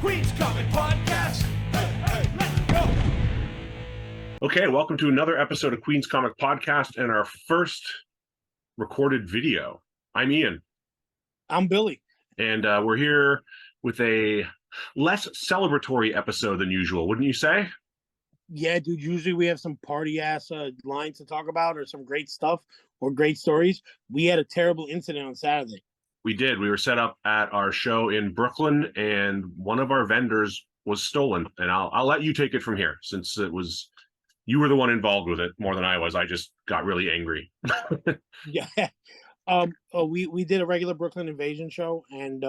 Queen's Comic Podcast. Hey, let's go. Okay, welcome to another episode of Queen's Comic Podcast and our first recorded video. I'm Ian. I'm Billy. And we're here with a less celebratory episode than usual, wouldn't you say? Yeah, dude, usually we have some party-ass lines to talk about or some great stuff or great stories. We had a terrible incident on Saturday. We did. We were set up at our show in Brooklyn, and one of our vendors was stolen. And I'll let you take it from here, since you were the one involved with it more than I was. I just got really angry. Yeah. We did a regular Brooklyn Invasion show, and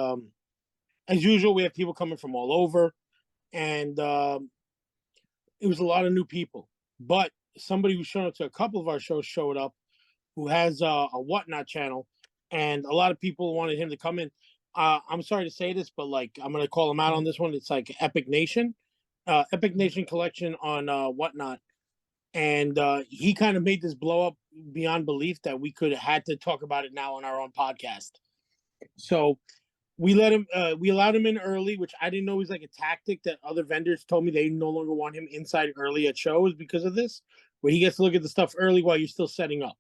as usual, we have people coming from all over, and it was a lot of new people. But somebody who showed up to a couple of our shows showed up, who has a Whatnot channel, and a lot of people wanted him to come in. I'm sorry to say this, but like I'm gonna call him out on this one. It's like Epic Nation Collection on Whatnot. And he kind of made this blow up beyond belief that we had to talk about it now on our own podcast. So we allowed him in early, which I didn't know was like a tactic that other vendors told me they no longer want him inside early at shows because of this, where he gets to look at the stuff early while you're still setting up.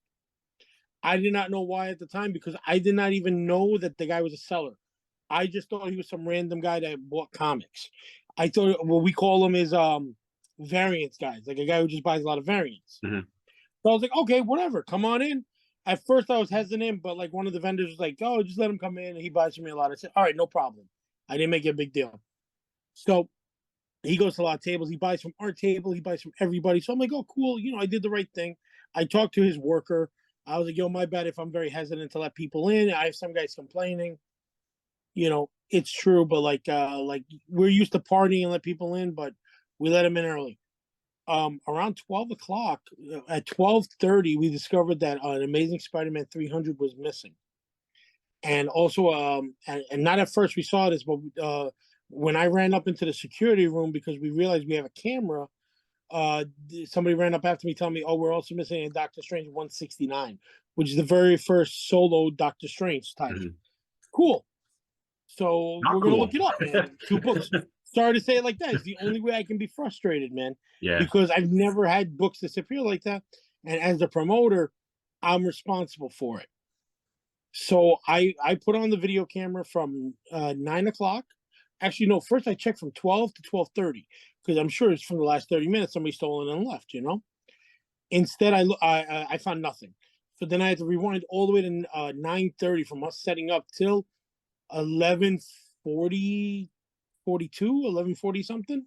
I did not know why at the time, because I did not even know that the guy was a seller. I just thought he was some random guy that bought comics. I thought what we call him is variants guys, like a guy who just buys a lot of variants. Mm-hmm. So I was like, okay, whatever, come on in. At first I was hesitant, but like one of the vendors was like, oh, just let him come in, and he buys from me a lot. I said, all right, no problem. I didn't make it a big deal. So he goes to a lot of tables. He buys from our table. He buys from everybody. So I'm like, oh, cool. You know, I did the right thing. I talked to his worker. I was like, yo, my bad if I'm very hesitant to let people in. I have some guys complaining. You know, it's true, but like we're used to partying and let people in, but we let him in early. Around 12 o'clock, at 12:30, we discovered that an Amazing Spider-Man 300 was missing. And also, and not at first we saw this, but when I ran up into the security room, because we realized we have a camera, somebody ran up after me telling me, oh, we're also missing a Doctor Strange 169, which is the very first solo Doctor Strange title. Mm-hmm. Cool. So Not we're going to cool. look it up, man. 2 books. Sorry to say it like that. It's the only way I can be frustrated, man. Yeah. Because I've never had books disappear like that. And as the promoter, I'm responsible for it. So I put on the video camera from 9 o'clock. Actually, no, first I checked from 12 to 12:30, because I'm sure it's from the last 30 minutes somebody stole it and left, you know? Instead, I found nothing. So then I had to rewind all the way to 9:30 from us setting up till 11:40. 11:40 something.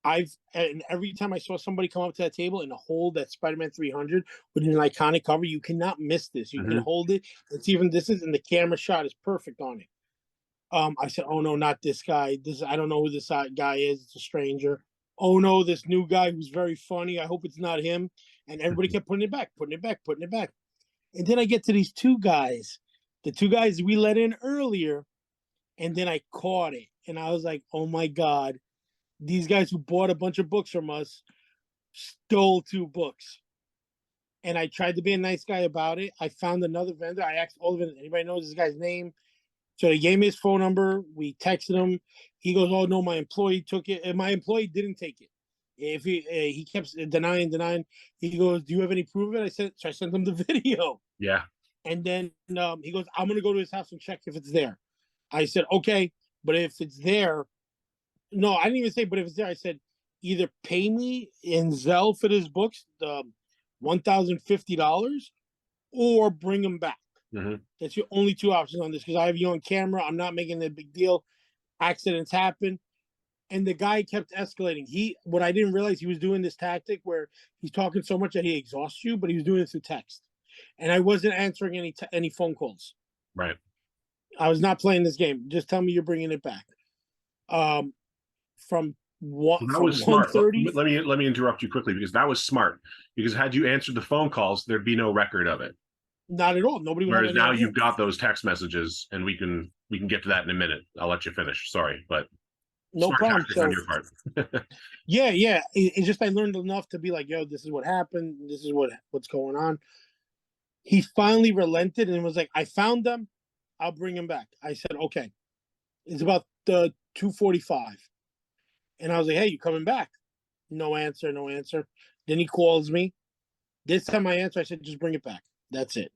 And every time I saw somebody come up to that table and hold that Spider-Man 300 with an iconic cover, you cannot miss this. You can hold it. It's even distance, and the camera shot is perfect on it. I said, "Oh no, not this guy. I don't know who this guy is. It's a stranger. Oh no, this new guy who's very funny. I hope it's not him." And everybody kept putting it back. And then I get to these 2 guys, the 2 guys we let in earlier. And then I caught it, and I was like, oh, my God, these guys who bought a bunch of books from us stole 2 books. And I tried to be a nice guy about it. I found another vendor. I asked all of it, anybody knows this guy's name? So they gave me his phone number. We texted him. He goes, oh, no, my employee took it. And my employee didn't take it. If he kept denying. He goes, do you have any proof of it? I sent him the video. Yeah. And then he goes, I'm going to go to his house and check if it's there. I said, okay, but if it's there, no, I didn't even say, but if it's there, I said, either pay me in Zelle for this books, the $1,050, or bring them back. Mm-hmm. That's your only 2 options on this, because I have you on camera. I'm not making a big deal. Accidents happen. And the guy kept escalating. What I didn't realize, he was doing this tactic where he's talking so much that he exhausts you, but he was doing it through text. And I wasn't answering any phone calls. Right. I was not playing this game. Just tell me you're bringing it back. From what? That was smart. 1:30. Let me interrupt you quickly, because that was smart. Because had you answered the phone calls, there'd be no record of it. Not at all. Nobody. Whereas now you've got those text messages, and we can get to that in a minute. I'll let you finish. Sorry, but no problem. So, on your part. yeah. It's just I learned enough to be like, yo, this is what happened. This is what's going on. He finally relented and was like, I found them. I'll bring him back. I said, okay. It's about 2:45. And I was like, hey, you coming back? No answer, no answer. Then he calls me. This time I answer, I said, just bring it back. That's it.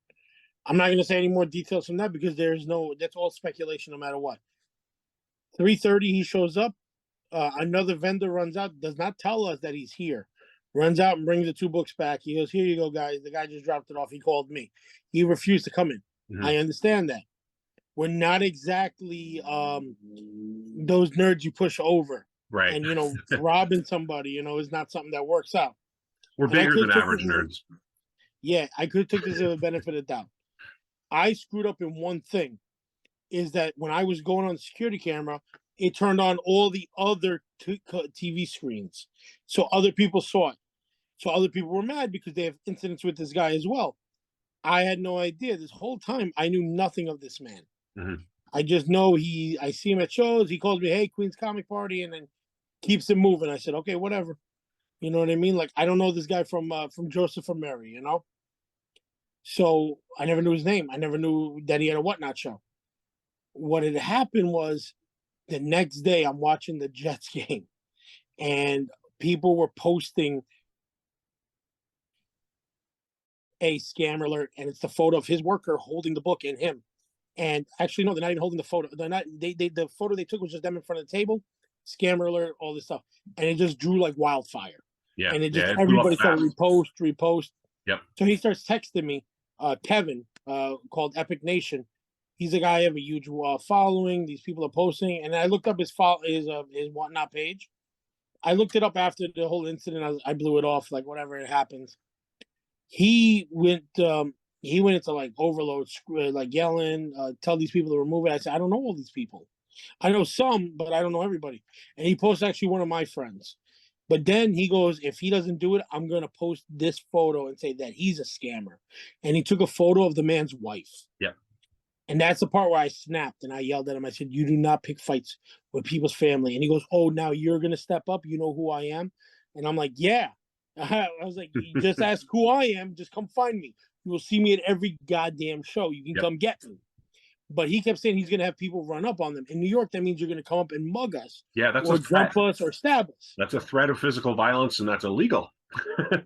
I'm not going to say any more details from that because that's all speculation no matter what. 3:30, he shows up. Another vendor runs out, does not tell us that he's here. Runs out and brings the 2 books back. He goes, here you go, guys. The guy just dropped it off. He called me. He refused to come in. Mhm. I understand that. We're not exactly those nerds you push over. Right. And, robbing somebody, is not something that works out. We're And I bigger could've than took average this as a- nerds. Yeah, I could have took this as a benefit of doubt. I screwed up in one thing, is that when I was going on the security camera, it turned on all the other TV screens. So other people saw it. So other people were mad because they have incidents with this guy as well. I had no idea. This whole time, I knew nothing of this man. Mhm. I just know I see him at shows. He calls me, hey, Queen's Comic Party, and then keeps it moving. I said, okay, whatever. You know what I mean? Like, I don't know this guy from Joseph or Mary, So I never knew his name. I never knew that he had a Whatnot show. What had happened was the next day I'm watching the Jets game, and people were posting a scam alert, and it's the photo of his worker holding the book and him. And actually, no, they're not even holding the photo. They're not. The photo they took was just them in front of the table. Scammer alert, all this stuff, and it just drew like wildfire. Yeah. And it just it blew up everybody started fast. repost. Yep. So he starts texting me, Kevin, called Epic Nation. He's a guy I have a huge following. These people are posting, and I looked up his Whatnot page. I looked it up after the whole incident. I blew it off, like whatever it happens. He went into like overload, like yelling, tell these people to remove it. I said, I don't know all these people. I know some, but I don't know everybody. And he posted actually one of my friends. But then he goes, if he doesn't do it, I'm going to post this photo and say that he's a scammer. And he took a photo of the man's wife. Yeah. And that's the part where I snapped and I yelled at him. I said, you do not pick fights with people's family. And he goes, oh, now you're going to step up. You know who I am? And I'm like, yeah. I was like, just ask who I am. Just come find me. You will see me at every goddamn show. You can come get me. But he kept saying he's going to have people run up on them. In New York, that means you're going to come up and mug us. Yeah, that's or a threat. jump us or stab us. That's a threat of physical violence, and that's illegal.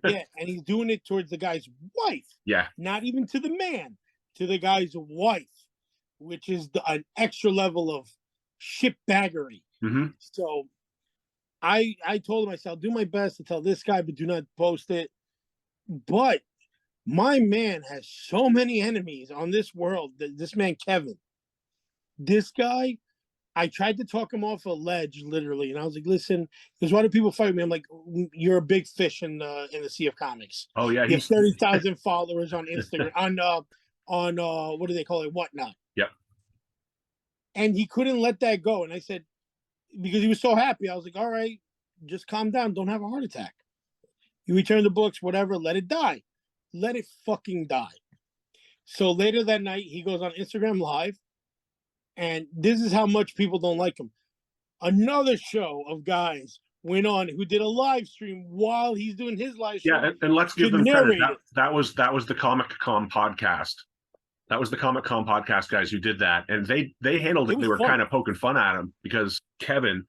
Yeah, and he's doing it towards the guy's wife. Yeah. Not even to the man, to the guy's wife, which is an extra level of shitbaggery. Mm-hmm. So I told him, I said, I'll do my best to tell this guy, but do not post it. But my man has so many enemies on this world. This man, Kevin, this guy, I tried to talk him off a ledge, literally, and I was like, "Listen, because why do people fight me?" I'm like, "You're a big fish in the sea of comics. Oh yeah, you have 30,000 followers on Instagram, on what do they call it, Whatnot." Yep. And he couldn't let that go, and I said, because he was so happy, I was like, "All right, just calm down. Don't have a heart attack. You return the books, whatever. Let it die. Let it fucking die." So later that night, he goes on Instagram Live, and this is how much people don't like him. Another show of guys went on who did a live stream while he's doing his live stream. Yeah, and let's give them credit. That was the ComicCom Podcast. That was the ComicCom Podcast guys who did that, and they handled it. They were kind of poking fun at him because Kevin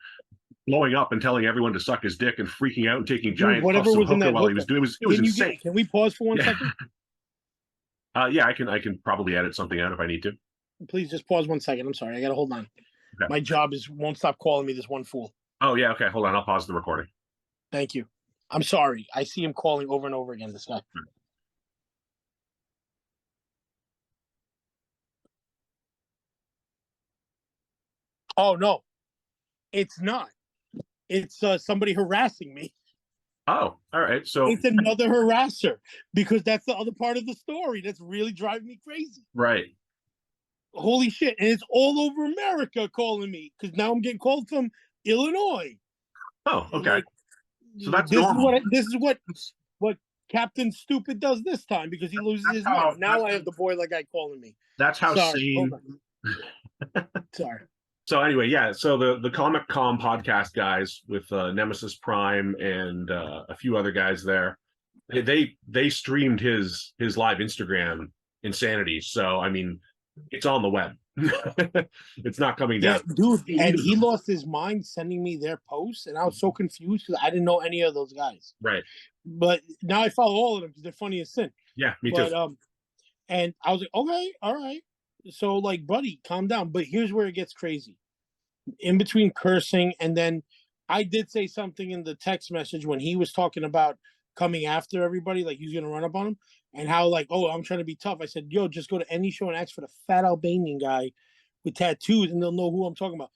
blowing up and telling everyone to suck his dick and freaking out and taking giant puffs of hookah while he was doing it. Was insane. Can we pause for 1 second? Yeah, I can probably edit something out if I need to. Please just pause 1 second. I'm sorry, I gotta hold on. Okay. My job won't stop calling me this one fool. Oh yeah, okay, hold on. I'll pause the recording. Thank you. I'm sorry. I see him calling over and over again. This guy. Oh no, it's not. It's somebody harassing me. Oh, all right. So it's another harasser because that's the other part of the story that's really driving me crazy. Right. Holy shit. And it's all over America calling me because now I'm getting called from Illinois. Oh, okay. Like, so that's this normal. This is what Captain Stupid does this time because he loses his mind. Now I have the boy like guy calling me. That's how sane. Sorry. So anyway, yeah. So the ComicCom Podcast guys with Nemesis Prime and a few other guys there, they streamed his live Instagram insanity. So I mean, it's on the web. It's not coming Yeah, down. dude, and he lost his mind sending me their posts, and I was so confused because I didn't know any of those guys. Right. But now I follow all of them because they're funny as sin. Yeah, me But too. and I was like, okay, all right. So like, buddy, calm down. But here's where it gets crazy. In between cursing, and then I did say something in the text message when he was talking about coming after everybody, like he's gonna run up on him, and how like, oh, I'm trying to be tough. I said, yo, just go to any show and ask for the fat Albanian guy with tattoos, and they'll know who I'm talking about.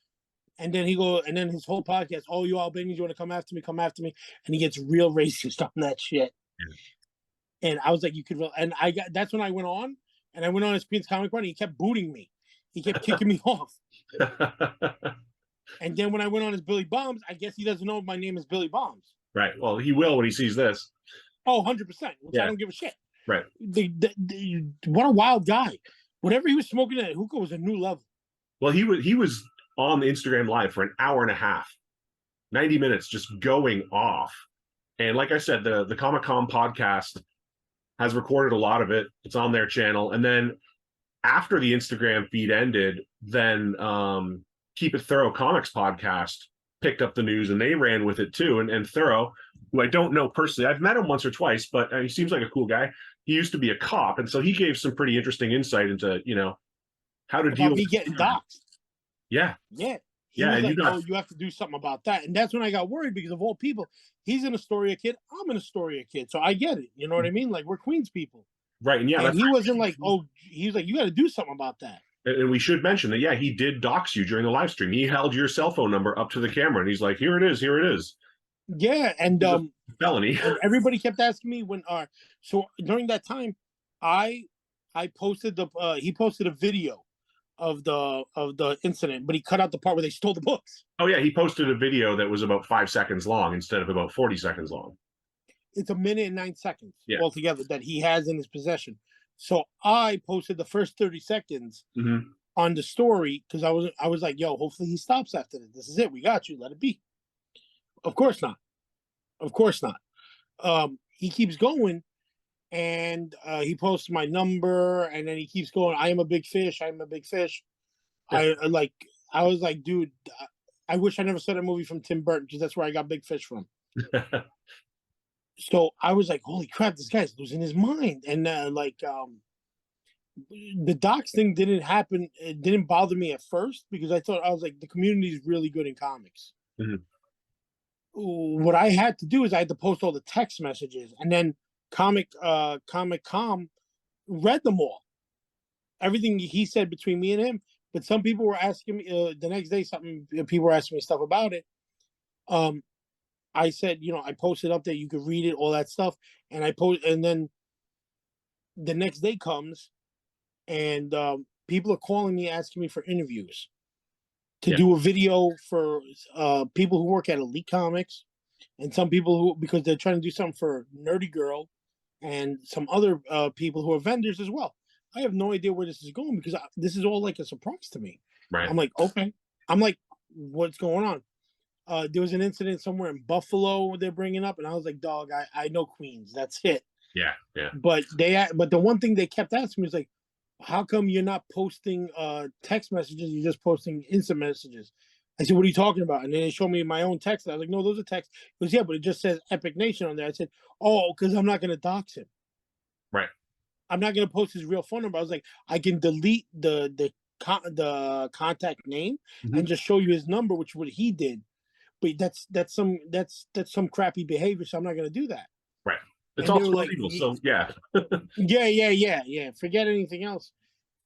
And then and then his whole podcast, oh, you Albanians, you want to come after me, come after me, and he gets real racist on that shit. Yeah. And I was like, you could, and that's when I went on, and I went on his Queen's Comic Run, and he kept booting me, he kept kicking me off. And then when I went on his Billy Bombs, I guess he doesn't know my name is Billy Bombs. Right. Well, he will when he sees this. Oh, 100%. Which Yeah. I don't give a shit. Right. What a wild guy. Whatever he was smoking at hookah was a new level. Well, he was on the Instagram Live for an hour and a half, 90 minutes, just going off. And like I said, the ComicCom podcast has recorded a lot of it. It's on their channel. And then after the Instagram feed ended, then Keep It Thoro Comics podcast picked up the news and they ran with it too. And Thoro, who I don't know personally, I've met him once or twice, but he seems like a cool guy. He used to be a cop, and so he gave some pretty interesting insight into, how to deal About me with getting doxxed. Yeah. Yeah. He Yeah, was and like, you got- oh, you have to do something about that. And that's when I got worried because of all people. He's in Astoria kid. I'm in Astoria kid. So I get it. You know what I mean? Like, we're Queens people. Right. And yeah, And that's he wasn't like, oh, he was like, you got to do something about that. And we should mention that, yeah, he did dox you during the live stream. He held your cell phone number up to the camera and he's like, here it is, here it is. Yeah. And Felony. and everybody kept asking me when so during that time, I posted he posted a video of the incident, but he cut out the part where they stole the books. Oh yeah, he posted a video that was about 5 seconds long instead of about 40 seconds long. It's 1minute and 9 seconds Yeah. altogether that he has in his possession. So I posted the first 30 seconds on the story because I was like, yo, hopefully he stops after this. This is it. We got you. Let it be. Of course not. Of course not. He keeps going, and he posts my number, and then he keeps going. I am a big fish. I am a big fish. Yeah. I was like, dude, I wish I never saw that movie from Tim Burton because that's where I got Big Fish from. So I was like, holy crap, this guy's losing his mind. And the docs thing didn't happen. It didn't bother me at first because I was like, the community is really good in comics. What I had to do is I had to post all the text messages, and then ComicCom read them all. Everything he said between me and him. But some people were asking me the next day, people were asking me stuff about it. I said, I posted up there, you could read it, all that stuff. And and then the next day comes and people are calling me, asking me for interviews to do a video for people who work at Elite Comics and some people because they're trying to do something for Nerdy Girl and some other people who are vendors as well. I have no idea where this is going because this is all like a surprise to me. Right. I'm like, okay. I'm like, what's going on? There was an incident somewhere in Buffalo they're bringing up, and I was like, dog, I know Queens. That's it. Yeah, yeah. But the one thing they kept asking me was like, how come you're not posting text messages? You're just posting instant messages. I said, what are you talking about? And then they showed me my own text. I was like, no, those are texts. He goes, yeah, but it just says Epic Nation on there. I said, oh, because I'm not going to dox him. Right. I'm not going to post his real phone number. I was like, I can delete the contact name and just show you his number, which is what he did. But that's some crappy behavior, so I'm not going to do that. Right. It's And also they were like, illegal, so yeah. yeah. Forget anything else.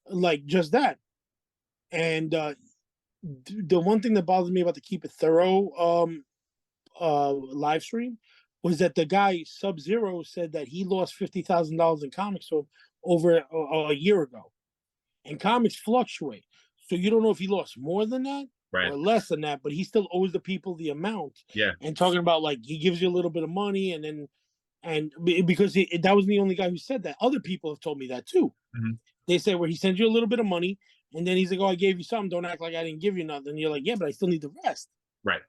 Like just that. And the one thing that bothered me about the Keep It Thoro live stream was that the guy Sub-Zero said that he lost $50,000 in comics over a year ago. And comics fluctuate. So you don't know if he lost more than that Right. or less than that, but he still owes the people the amount. Yeah. And talking about like he gives you a little bit of money because that wasn't the only guy who said that. Other people have told me that too. They say where he sends you a little bit of money and then he's like, oh, I gave you something. Don't act like I didn't give you nothing. And you're like, yeah, but I still need the rest. Right.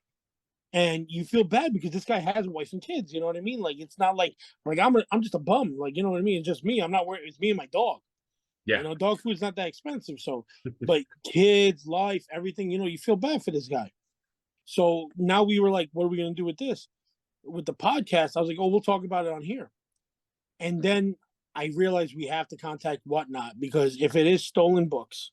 And you feel bad because this guy has a wife and kids. You know what I mean? Like, it's not like I'm just a bum. Like, you know what I mean? It's just me. I'm not worried. It's me and my dog. Yeah. You know, dog food's not that expensive. So, but kids, life, everything, you know, you feel bad for this guy. So now we were like, what are we going to do with this? With the podcast, I was like, oh, we'll talk about it on here. And then I realized we have to contact Whatnot, because if it is stolen books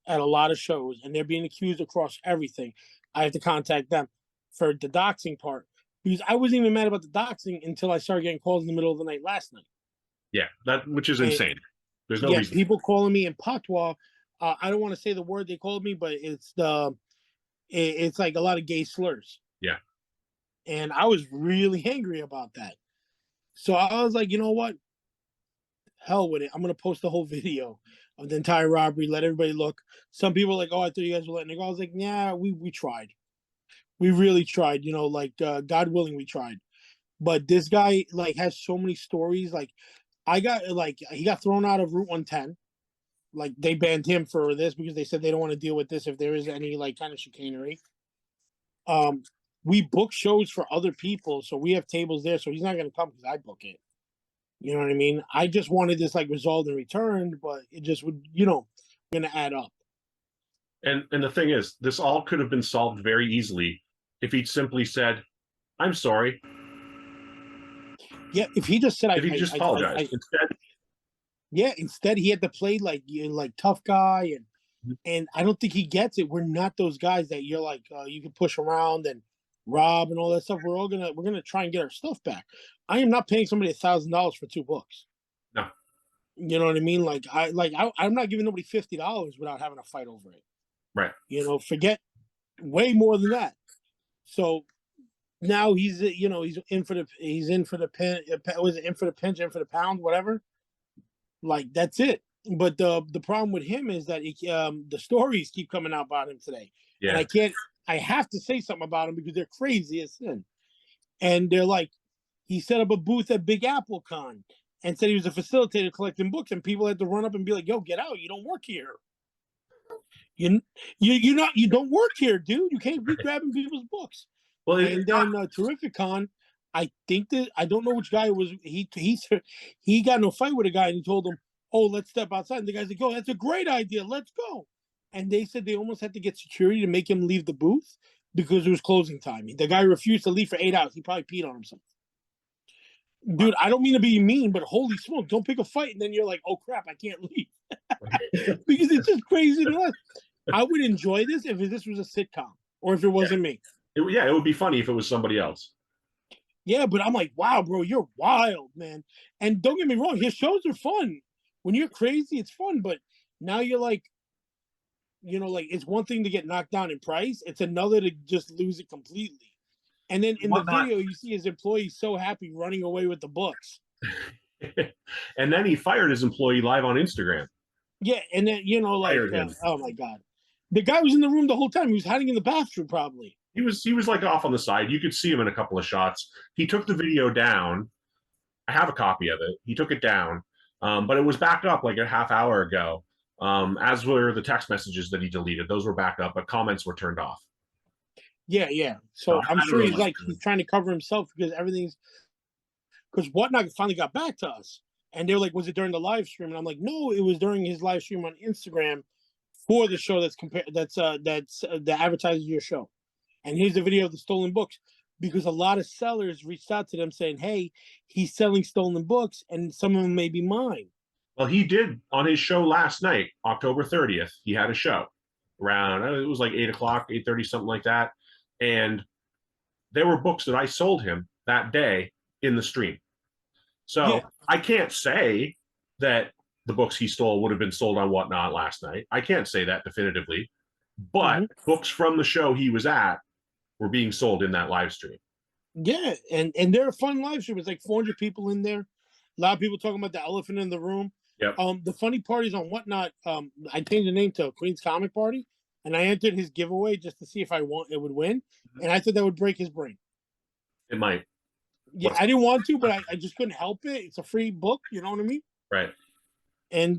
at a lot of shows and they're being accused across everything, I have to contact them for the doxing part. Because I wasn't even mad about the doxing until I started getting calls in the middle of the night last night. Yeah, which is And, insane. There's no yeah, reason. people calling me in patois. I don't want to say the word they called me, but it's like a lot of gay slurs. Yeah. And I was really angry about that. So I was like, you know what? Hell with it. I'm gonna post the whole video of the entire robbery. Let everybody look. Some people are like, oh, I thought you guys were letting it go. I was like, yeah, we tried. We really tried. You know, like God willing, we tried. But this guy like has so many stories. Like he got thrown out of Route 110. Like they banned him for this because they said they don't want to deal with this if there is any like kind of chicanery. We book shows for other people, so we have tables there. So he's not going to come because I book it. You know what I mean? I just wanted this like resolved and returned, but it just would, you know, going to add up. And the thing is, this all could have been solved very easily if he'd simply said, "I'm sorry." Yeah, if he just said, If he just apologized instead. Yeah, instead he had to play like tough guy, and I don't think he gets it. We're not those guys that you're like you can push around and rob and all that stuff. We're gonna try and get our stuff back. I am not paying somebody $1,000 for 2 books. No. You know what I mean? I'm not giving nobody $50 without having a fight over it. Right. You know, forget way more than that. So now he's in for the pin. Was it in for the pinch, in for the pound, whatever? Like that's it. But the problem with him is that the stories keep coming out about him today, Yeah. and I have to say something about him because they're crazy as sin. And they're like, he set up a booth at Big Apple Con and said he was a facilitator collecting books, and people had to run up and be like, "Yo, get out! You don't work here. You don't work here, dude. You can't be grabbing people's books." Well, And then Terrific Con, I don't know which guy it was. He got in a fight with a guy and he told him, "Oh, let's step outside." And the guy's like, "Oh, that's a great idea. Let's go." And they said they almost had to get security to make him leave the booth because it was closing time. The guy refused to leave for 8 hours. He probably peed on himself. Dude, I don't mean to be mean, but holy smoke, don't pick a fight and then you're like, oh crap, I can't leave. Because it's just crazy nuts. I would enjoy this if this was a sitcom or if it wasn't me. It would be funny if it was somebody else. Yeah, but I'm like, wow, bro, you're wild, man. And don't get me wrong, his shows are fun. When you're crazy, it's fun. But now you're like, you know, like it's one thing to get knocked down in price. It's another to just lose it completely. And then in the video, you see his employee so happy running away with the books. And then he fired his employee live on Instagram. Yeah, and then, you know, like, oh my God. The guy was in the room the whole time. He was hiding in the bathroom, probably. He was like off on the side. You could see him in a couple of shots. He took the video down. I have a copy of it. He took it down, but it was backed up like a half hour ago, as were the text messages that he deleted. Those were backed up, but comments were turned off. Yeah. So I'm sure he's trying to cover himself because Whatnot finally got back to us. And they were like, was it during the live stream? And I'm like, no, it was during his live stream on Instagram for the show that advertises your show. And here's the video of the stolen books, because a lot of sellers reached out to them saying, hey, he's selling stolen books and some of them may be mine. Well, he did on his show last night, October 30th. He had a show around, it was like 8 o'clock, 8:30, something like that. And there were books that I sold him that day in the stream. So yeah. I can't say that the books he stole would have been sold on Whatnot last night. I can't say that definitively. But books from the show he was at were being sold in that live stream. Yeah, and they're a fun live stream. It's like 400 people in there. A lot of people talking about the elephant in the room. Yep. The funny part is on Whatnot, I changed the name to Queen's Comic Party, and I entered his giveaway just to see if it would win, and I thought that would break his brain. It might. Yeah, I didn't want to, but I just couldn't help it. It's a free book, you know what I mean? Right.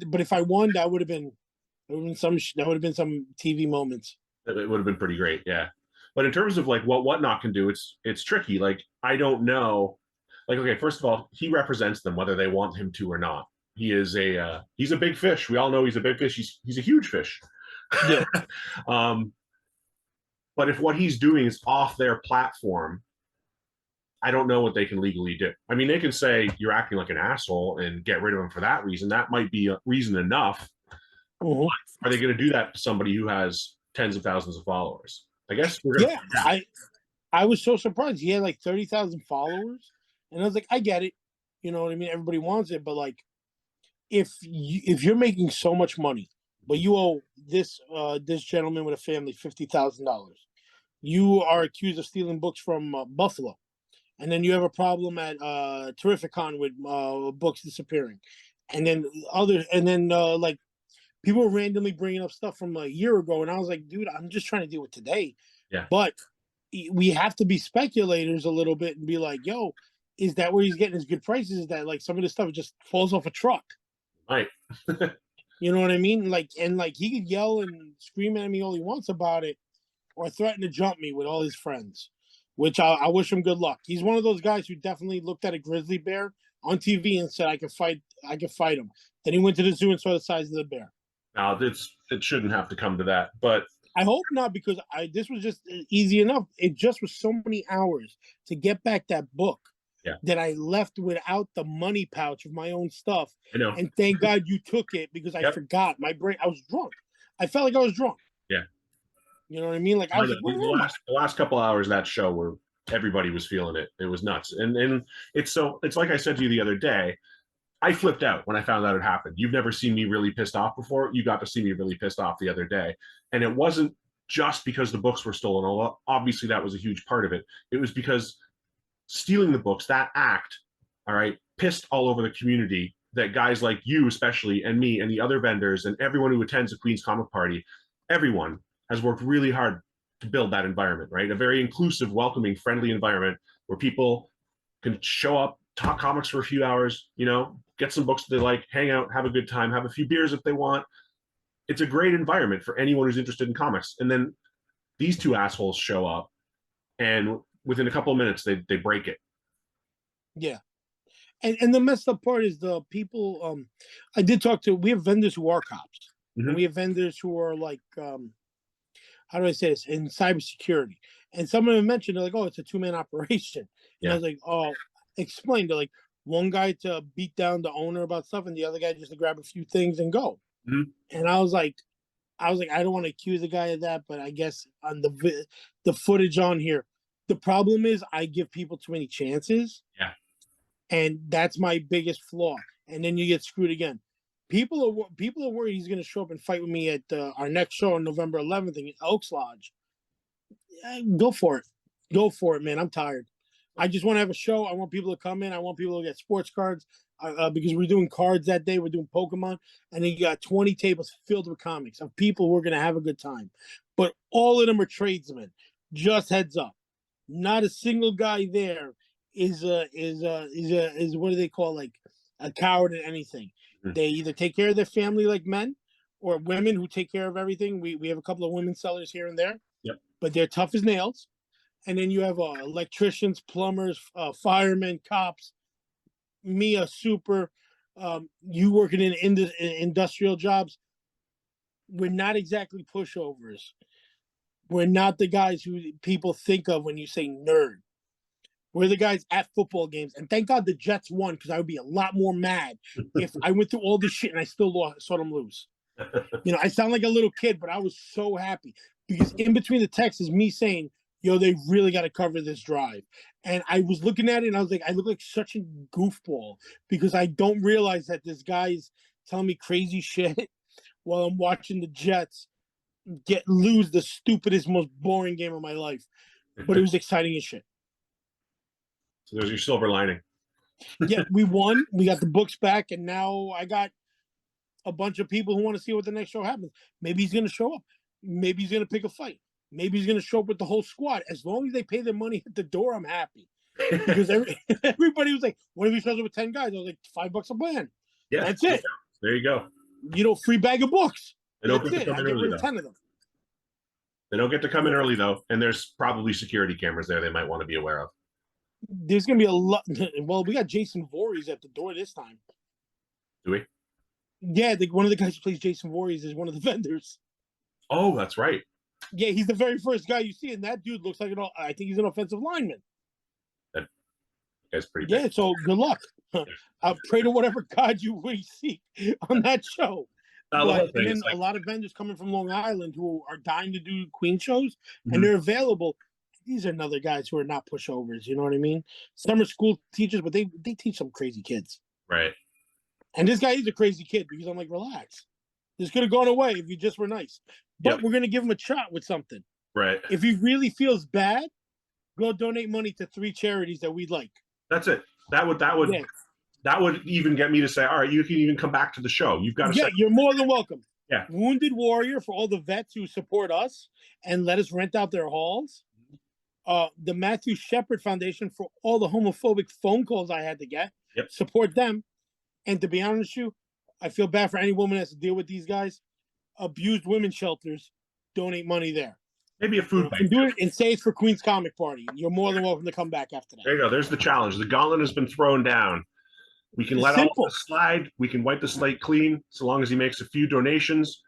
But if I won, that would have been some TV moments. It would have been pretty great, yeah. But in terms of like what Whatnot can do, it's tricky. Like I don't know. Like, okay, first of all, he represents them whether they want him to or not. He is he's a big fish. We all know he's a big fish. He's a huge fish. Yeah. But if what he's doing is off their platform, I don't know what they can legally do. I mean, they can say you're acting like an asshole and get rid of him for that reason. That might be a reason enough. Mhm. Are they going to do that to somebody who has tens of thousands of followers? I guess we're going to. I was so surprised. He had like 30,000 followers, and I was like, I get it. You know what I mean? Everybody wants it, but like, if you're making so much money, but you owe this gentleman with a family $50,000, you are accused of stealing books from Buffalo, and then you have a problem at Terrificon with books disappearing, and then like people are randomly bringing up stuff from a year ago, and I was like, dude, I'm just trying to deal with today. Yeah. But we have to be speculators a little bit and be like, yo, is that where he's getting his good prices? Is that like some of this stuff just falls off a truck? Right. You know what I mean? Like, and like he could yell and scream at me all he wants about it, or threaten to jump me with all his friends, which I wish him good luck. He's one of those guys who definitely looked at a grizzly bear on TV and said, I can fight him. Then he went to the zoo and saw the size of the bear. Now, it shouldn't have to come to that, but I hope not, because this was just easy enough. It just was so many hours to get back that book that I left without the money pouch of my own stuff. I know. And thank God you took it, because I forgot. My brain, I was drunk. I felt like I was drunk. Yeah. You know what I mean? Like I was the last couple hours of that show where everybody was feeling it. It was nuts. And it's like I said to you the other day, I flipped out when I found out it happened. You've never seen me really pissed off before. You got to see me really pissed off the other day. And it wasn't just because the books were stolen. Although obviously that was a huge part of it. It was because stealing the books, that act, all right, pissed all over the community, that guys like you especially, and me, and the other vendors, and everyone who attends the Queen's Comic Party, everyone has worked really hard to build that environment, right? A very inclusive, welcoming, friendly environment where people can show up, talk comics for a few hours, you know, get some books that they like, hang out, have a good time, have a few beers if they want. It's a great environment for anyone who's interested in comics. And then these two assholes show up, and within a couple of minutes, they break it. Yeah. And the messed up part is the people, I did talk to, we have vendors who are cops. Mhm. And we have vendors who are like, how do I say this, in cybersecurity. And some of them mentioned, they're like, oh, it's a two-man operation. And I was like, oh, explain. They're like, one guy to beat down the owner about stuff, and the other guy just to grab a few things and go. Mhm. And I was like, I don't want to accuse the guy of that, but I guess on the footage on here, the problem is I give people too many chances. Yeah. And that's my biggest flaw. And then you get screwed again. People are worried he's going to show up and fight with me at our next show on November 11th in Elks Lodge. Go for it, man. I'm tired. I just want to have a show. I want people to come in. I want people to get sports cards because we're doing cards that day. We're doing Pokemon, and then you got 20 tables filled with comics of people who are going to have a good time. But all of them are tradesmen. Just heads up, not a single guy there is what do they call, like a coward in anything. Mm-hmm. They either take care of their family like men, or women who take care of everything. We have a couple of women sellers here and there. Yep. But they're tough as nails. And then you have electricians, plumbers, firemen, cops, me, a super, you working in industrial jobs. We're not exactly pushovers. We're not the guys who people think of when you say nerd. We're the guys at football games. And thank God the Jets won, because I would be a lot more mad if I went through all this shit and I still saw them lose. You know, I sound like a little kid, but I was so happy. Because in between the texts is me saying, yo, they really got to cover this drive. And I was looking at it and I was like, I look like such a goofball because I don't realize that this guy's telling me crazy shit while I'm watching the Jets lose the stupidest, most boring game of my life. But it was exciting as shit. So there's your silver lining. Yeah, we won. We got the books back, and now I got a bunch of people who want to see what the next show happens. Maybe he's going to show up. Maybe he's going to pick a fight. Maybe he's going to show up with the whole squad. As long as they pay their money at the door, I'm happy. Because everybody was like, what if he shows up with 10 guys? I was like, $5 a man. Yeah, that's it. There you go. You know, free bag of books. They don't get to come in early, though. 10 of them. They don't get to come in early, though. And there's probably security cameras there they might want to be aware of. There's going to be a lot. Well, we got Jason Voorhees at the door this time. Do we? Yeah, one of the guys who plays Jason Voorhees is one of the vendors. Oh, that's right. Yeah, he's the very first guy you see, and that dude looks like I think he's an offensive lineman. That guy's pretty Yeah, big. so good luck. I'll pray to whatever God you seek on that show. The whole And thing then is like, a lot of vendors coming from Long Island who are dying to do Queen shows, Mhm. and they're available. These are another guys who are not pushovers. You know what I mean? Some are school teachers, but they teach some crazy kids. right. And this guy is a crazy kid because I'm like, relax. This could have gone away if you just were nice. But Yep. we're gonna give him a shot with something. Right. If he really feels bad, go donate money to 3 charities that we'd like. That's it. That would Yeah. that would even get me to say, all right, you can even come back to the show. You've got to Yeah, say, you're more than welcome. Yeah. Wounded Warrior for all the vets who support us and let us rent out their halls. The Matthew Shepard Foundation for all the homophobic phone calls I had to get. Yep. Support them. And to be honest with you, I feel bad for any woman that has to deal with these guys. Abused women shelters, donate money there. maybe a food bank. And do it and say it's for Queen's Comic Party. You're more than welcome to come back after that. There you go. There's the challenge. The gauntlet has been thrown down. We can It's let all simple. of this slide. We can wipe the slate clean so long as he makes a few donations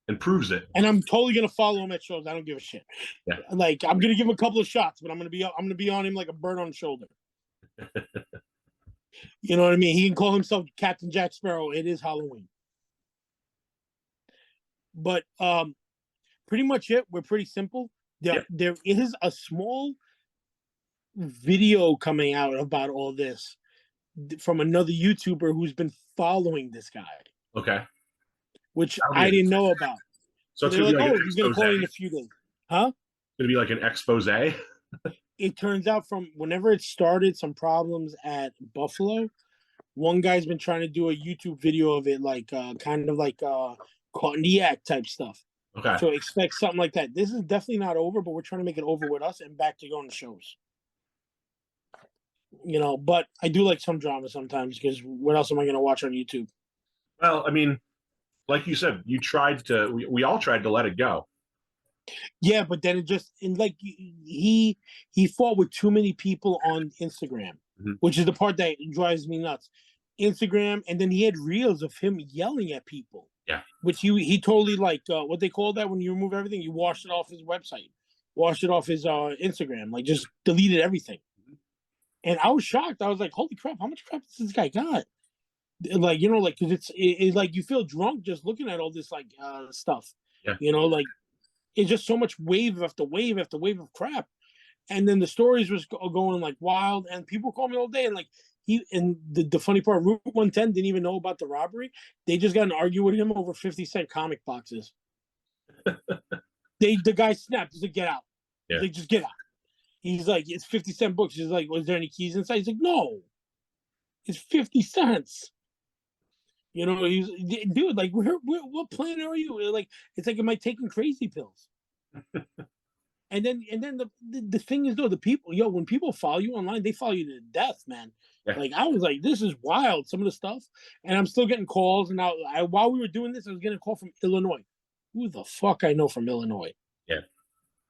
and proves it. And I'm totally gonna follow him at shows. I don't give a shit. Yeah. Like I'm gonna give him a couple of shots, but I'm gonna be on him like a bird on the shoulder. You know what I mean? He can call himself Captain Jack Sparrow. It is Halloween. But pretty much it. We're pretty simple. There is a small video coming out about all this from another YouTuber who's been following this guy, Okay. which That'll be I it. didn't know about. So it's They're going to like, be like oh, he's gonna call you in a expose. few days. Huh? Going to be like an expose. It turns out from whenever it started, some problems at Buffalo. One guy's been trying to do a YouTube video of it, like kind of like caught in the act type stuff. Okay. So expect something like that. This is definitely not over, but we're trying to make it over with us and back to going to shows. You know, but I do like some drama sometimes because what else am I going to watch on YouTube? Well, I mean, like you said, we all tried to let it go. Yeah, but then it just and like he fought with too many people on Instagram, Mhm. which is the part that drives me nuts. Instagram, and then he had reels of him yelling at people. Yeah. Which he totally like what they call that when you remove everything, you wash it off his website, wash it off his Instagram, like just deleted everything. And I was shocked. I was like, holy crap, how much crap does this guy got? Like, you know, like, because it's like you feel drunk just looking at all this, like, stuff. Yeah. You know, like, it's just so much wave after wave after wave of crap. And then the stories was going, like, wild. And people call me all day. And, like, the funny part, Route 110 didn't even know about the robbery. They just got in an argue with him over 50-cent comic boxes. The guy snapped. He's like, get out. Yeah. He's like, just get out. He's like, it's 50-cent books. He's like, was there any keys inside? He's like, no, it's 50 cents. You know, he's dude, like, what planet are you? Like, it's like, am I taking crazy pills? and then the thing is though, the people, when people follow you online, they follow you to death, man. Yeah. Like, I was like, this is wild, some of the stuff, and I'm still getting calls. And now, while we were doing this, I was getting a call from Illinois. Who the fuck I know from Illinois? Yeah.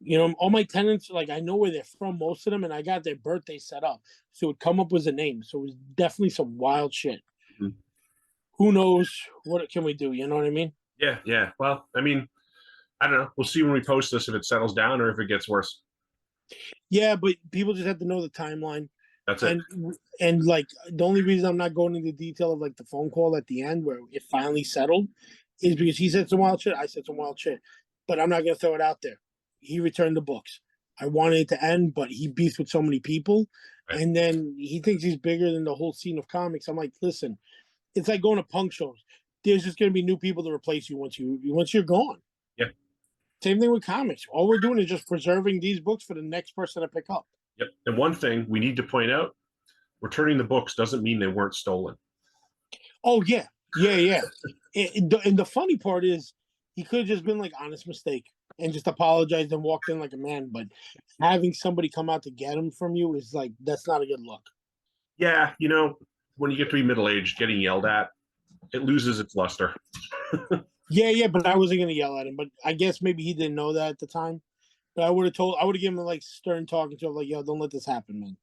You know, all my tenants, like, I know where they're from, most of them, and I got their birthday set up. So it would come up with a name. So it was definitely some wild shit. Mhm. Who knows? What can we do? You know what I mean? Yeah, yeah. Well, I mean, I don't know. We'll see when we post this if it settles down or if it gets worse. Yeah, but people just have to know the timeline. That's it. And like, the only reason I'm not going into detail of, like, the phone call at the end where it finally settled is because he said some wild shit. I said some wild shit. But I'm not going to throw it out there. He returned the books. I wanted it to end, but he beefed with so many people. Right. And then he thinks he's bigger than the whole scene of comics. I'm like, listen, it's like going to punk shows. There's just going to be new people to replace you once you're gone. Yeah. Same thing with comics. All we're doing is just preserving these books for the next person to pick up. Yep. And one thing we need to point out, returning the books doesn't mean they weren't stolen. Oh, yeah. Yeah. And the funny part is he could have just been like, honest mistake, and just apologized and walked in like a man. But having somebody come out to get him from you is like, that's not a good look. Yeah, you know, when you get to be middle-aged, getting yelled at, it loses its luster. Yeah, but I wasn't gonna yell at him. But I guess maybe he didn't know that at the time. But I would have given him like stern talking to him, like, yo, don't let this happen, man.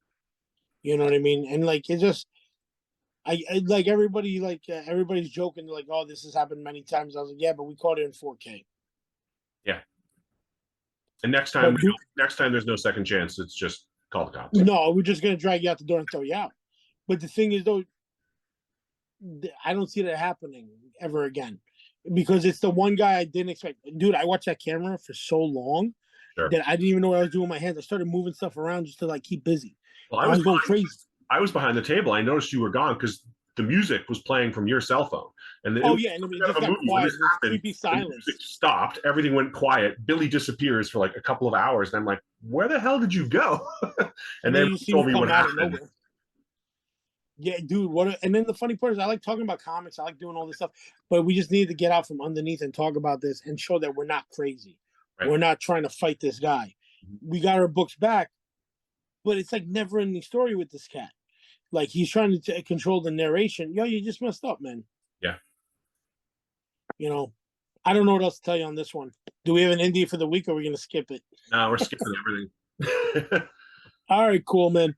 You know what I mean? And like, it just, I like everybody, everybody's joking, like, oh, this has happened many times. I was like, yeah, but we caught it in 4K. Yeah. And next time there's no second chance. It's just call the cops. No, we're just gonna drag you out the door and throw you out. But the thing is, though, I don't see that happening ever again, because it's the one guy I didn't expect. Dude, I watched that camera for so long that I didn't even know what I was doing with my hands. I started moving stuff around just to like keep busy. Well, I was going crazy. I was behind the table. I noticed you were gone because the music was playing from your cell phone. And and it just got quiet. It was creepy silence. The music stopped. Everything went quiet. Billy disappears for like a couple of hours. And I'm like, where the hell did you go? and then you told me what happened. Yeah, dude. And then the funny part is, I like talking about comics. I like doing all this stuff, but we just need to get out from underneath and talk about this and show that we're not crazy. Right. We're not trying to fight this guy. We got our books back, but it's like never ending story with this cat. Like, he's trying to control the narration. Yo, you just messed up, man. Yeah. You know, I don't know what else to tell you on this one. Do we have an indie for the week, or are we going to skip it? No, we're skipping everything. All right, cool, man.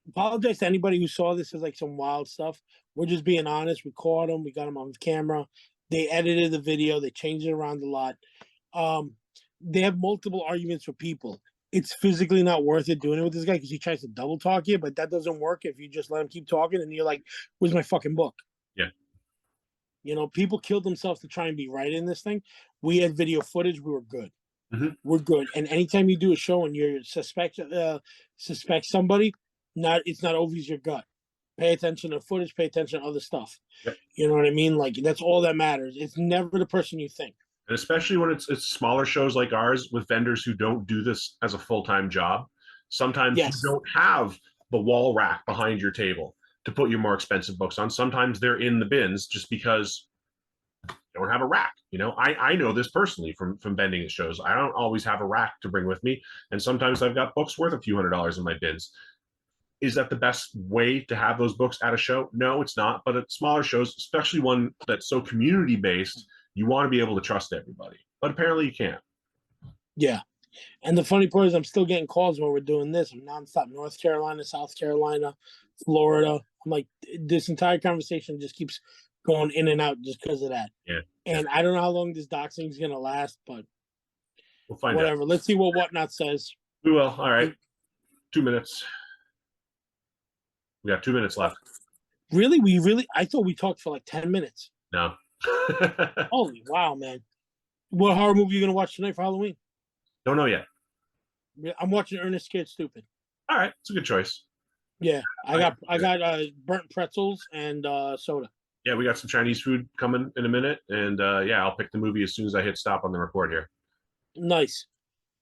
Apologize to anybody who saw this as like some wild stuff. We're just being honest. We caught them. We got them on camera. They edited the video. They changed it around a lot. They have multiple arguments with people. It's physically not worth it doing it with this guy because he tries to double talk you, but that doesn't work if you just let him keep talking and you're like, where's my fucking book? Yeah. You know, people killed themselves to try and be right in this thing. We had video footage. We were good. Mm-hmm. We're good. And anytime you do a show and you suspect somebody, it's not always your gut. Pay attention to footage, pay attention to other stuff. Yep. You know what I mean? Like, that's all that matters. It's never the person you think. And especially when it's smaller shows like ours with vendors who don't do this as a full-time job. Sometimes you don't have the wall rack behind your table to put your more expensive books on. Sometimes they're in the bins just because you don't have a rack. You know, I know this personally from vending at shows. I don't always have a rack to bring with me. And sometimes I've got books worth a few $100s in my bins. Is that the best way to have those books at a show? No, it's not. But at smaller shows, especially one that's so community-based, you want to be able to trust everybody. But apparently you can't. Yeah. And the funny part is I'm still getting calls when we're doing this. I'm nonstop. North Carolina, South Carolina, Florida. I'm like, this entire conversation just keeps going in and out just because of that. Yeah. And I don't know how long this doxing is going to last, but we'll find whatever. out. Let's see what Whatnot says. We will. All right. 2 minutes. We got 2 minutes left. Really? I thought we talked for like 10 minutes. No. Holy wow, man. What horror movie are you going to watch tonight for Halloween? Don't know yet. I'm watching Ernest Scared Stupid. All right. It's a good choice. Yeah. I got burnt pretzels and soda. Yeah, we got some Chinese food coming in a minute. And I'll pick the movie as soon as I hit stop on the record here. Nice.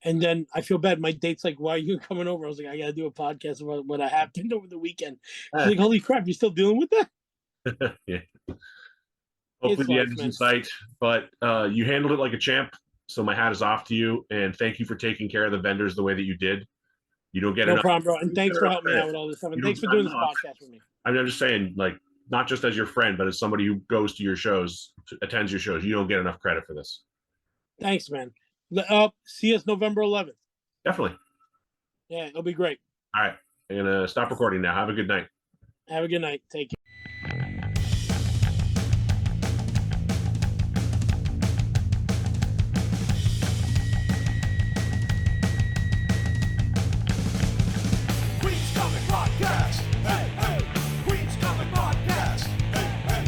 And then I feel bad. My date's like, why are you coming over? I was like, I got to do a podcast about what happened over the weekend. She's like, holy crap, you're still dealing with that? Yeah. Hopefully the end is in sight. But you handled it like a champ. So my hat is off to you. And thank you for taking care of the vendors the way that you did. You don't get enough. No problem, bro. And thanks for helping me out with all this stuff. And thanks for doing this podcast with me. I'm just saying, like, not just as your friend, but as somebody who goes to your shows, attends your shows. You don't get enough credit for this. Thanks, man. See us November 11th. Definitely. Yeah, it'll be great. All right. I'm going to stop recording now. Have a good night. Have a good night. Take care. Queen's Comic Podcast. Hey, hey. Queen's Comic Podcast. Hey, hey.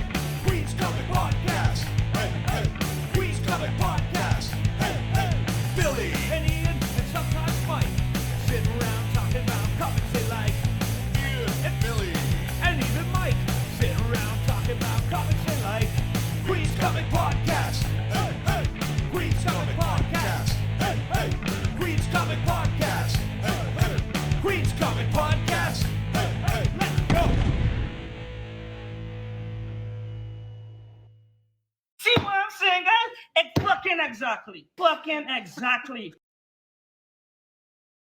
Queen's Comic Podcast. Hey, hey. Queen's Comic Podcast. Hey, hey. Billy and Ian and sometimes Mike sit around talking about comics they like. Ian and Billy and even Mike sit around talking about comics they like. Queen's Comic Podcast. Hey, hey. Queen's Comic Podcast. Hey, hey. Queen's Comic Podcast. Hey, hey. Queen's Comic Podcast. Hey, hey, let's go. See what I'm saying, guys? It's fucking exactly.